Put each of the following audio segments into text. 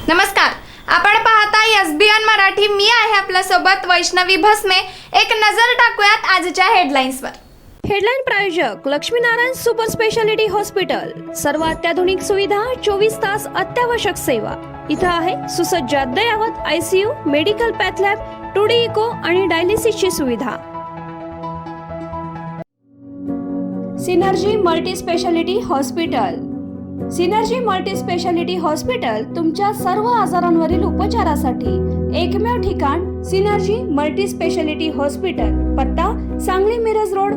नमस्कार, आपण पाहताय एसबीएन मराठी. मी आहे आपल्या सोबत वैष्णवी भस्मे. एक नजर टाकूयात आजच्या हेडलाईन्सवर. हेडलाईन प्रायोजक लक्ष्मीनारायण सुपर स्पेशालिटी हॉस्पिटल. सर्व अत्याधुनिक सुविधा, 24 तास अत्यावश्यक सेवा. इथं आहे सुसज्ज अद्ययावत ICU, medical path lab, 2D echo आणि डायलिसिसची सुविधा. Synergy multi speciality hospital. Synergy multi speciality hospital तुमच्या सर्व आजारांवरील उपचारासाठी एकमेव ठिकाण. Synergy multi speciality hospital. पत्ता Sangli Miraj road,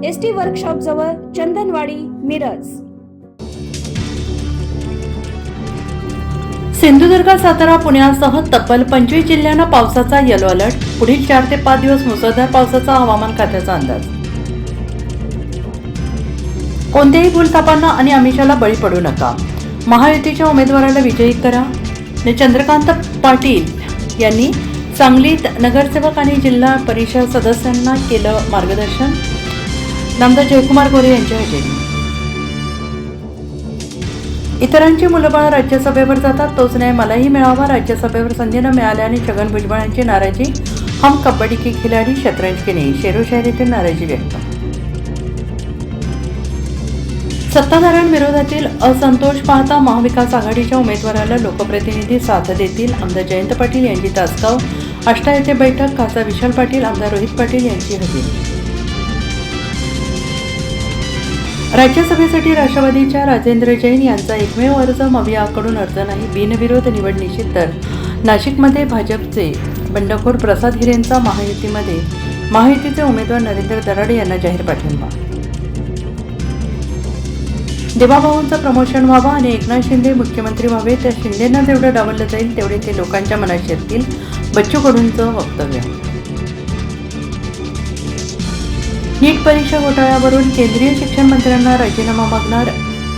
ST workshop जवळ, चंदनवाडी, मिरज. सिंधुदुर्ग, सातारा, पुण्यासह तब्बल 25 जिल्ह्यांना पावसाचा येलो अलर्ट. पुढील 4 ते 5 दिवस मुसळधार पावसाचा हवामान खात्याचा अंदाज. कोणत्याही भूलथापांना आणि आमिषाला बळी पडू नका. महायुतीच्या उमेदवाराला विजयी करा. चंद्रकांत पाटील यांनी सांगलीत नगरसेवक आणि जिल्हा परिषद सदस्यांना केलं मार्गदर्शन. नामदार जयकुमार गोरे यांच्या हजेरी. इतरांची मुलंबाळ राज्यसभेवर जातात, तोच न्याय मलाही मिळावा. राज्यसभेवर संधी न मिळाल्याने छगन भुजबळांची नाराजी. हम कबड्डी के खिलाडी, शतरंज के नहीं, शेरोशायरीतील नाराजी व्यक्त. सत्ताधाऱ्यांविरोधातील असंतोष पाहता महाविकास आघाडीच्या उमेदवाराला लोकप्रतिनिधी साथ देतील. आमदार जयंत पाटील यांची तासगाव आष्टा येथे बैठक. खासदार विशाल पाटील, आमदार रोहित पाटील यांची हजेरी. राज्यसभेसाठी राष्ट्रवादीच्या राजेंद्र जैन यांचा एकमेव अर्ज. मवियाकडून अर्ज नाही. बिनविरोध निवड निश्चित. तर नाशिकमध्ये भाजपचे बंडखोर प्रसाद हिरेंचा महायुतीचे उमेदवार नरेंद्र दराडे यांना जाहीर पाठिंबा. देवाभाऊंचं प्रमोशन व्हावं आणि एकनाथ शिंदे मुख्यमंत्री व्हावे. त्या शिंदेंना जेवढं डावललं जाईल तेवढे ते लोकांच्या मनात शिरतील. बच्चू कडूंचं वक्तव्य. नीट परीक्षा घोटाळ्यावरून केंद्रीय शिक्षण मंत्र्यांना राजीनामा मागणार.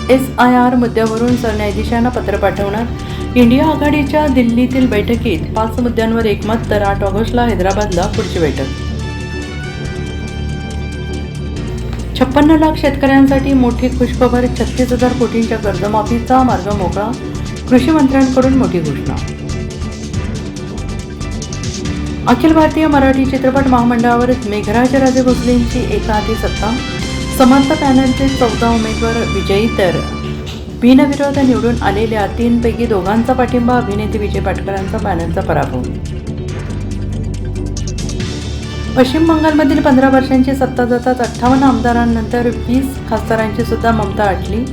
SIR मुद्द्यावरून सरन्यायाधीशांना पत्र पाठवणार. इंडिया आघाडीच्या दिल्लीतील बैठकीत 5 मुद्द्यांवर एकमत. तर 8 ऑगस्टला हैदराबादला पुढची बैठक. 56 लाख शेतकऱ्यांसाठी मोठी खुशखबर. 36,000 कोटींच्या कर्जमाफीचा मार्ग मोकळा. कृषी मंत्र्यांकडून मोठी घोषणा. अखिल भारतीय मराठी चित्रपट महामंडळावर मेघराज राजे भोसलेंची एकाहाती सत्ता. समर्थ पॅनलचे 14 उमेदवार विजयी. तर बिनविरोध निवडून आलेल्या 3 पैकी 2 पाठिंबा. अभिनेते विजय पाटकरांचा पॅनलचा पराभव. पश्चिम बंगालमधील 15 वर्षांची सत्ता जातात 58 आमदारांनंतर 20 खासदारांची सुद्धा ममता अटली.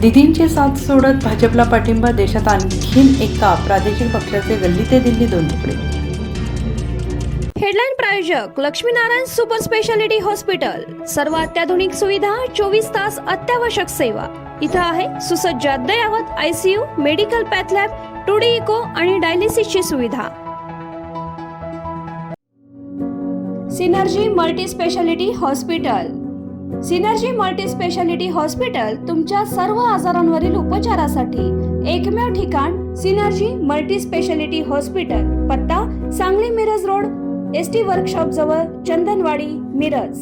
दिदींची साथ सोडत भाजपला पाठिंबा. देशात आणखीन एका प्रादेशिक पक्षाचे गल्ली ते दिल्ली 2 तुकडे. हेडलाईन प्रायोजक लक्ष्मीनारायण सुपर स्पेशालिटी हॉस्पिटल. सर्व अत्याधुनिक सुविधा, 24 तास अत्यावश्यक सेवा. इथं आहे सुसज्ज अद्ययावत ICU, medical path lab, 2D echo आणि डायलिसिसची सुविधा. Synergy multi speciality hospital. Synergy multi speciality hospital तुमच्या सर्व आजारांवरील उपचारासाठी एकमेव ठिकाण. Synergy multi speciality hospital. पत्ता Sangli Miraj road, ST workshop जवळ, चंदनवाडी, मिरज.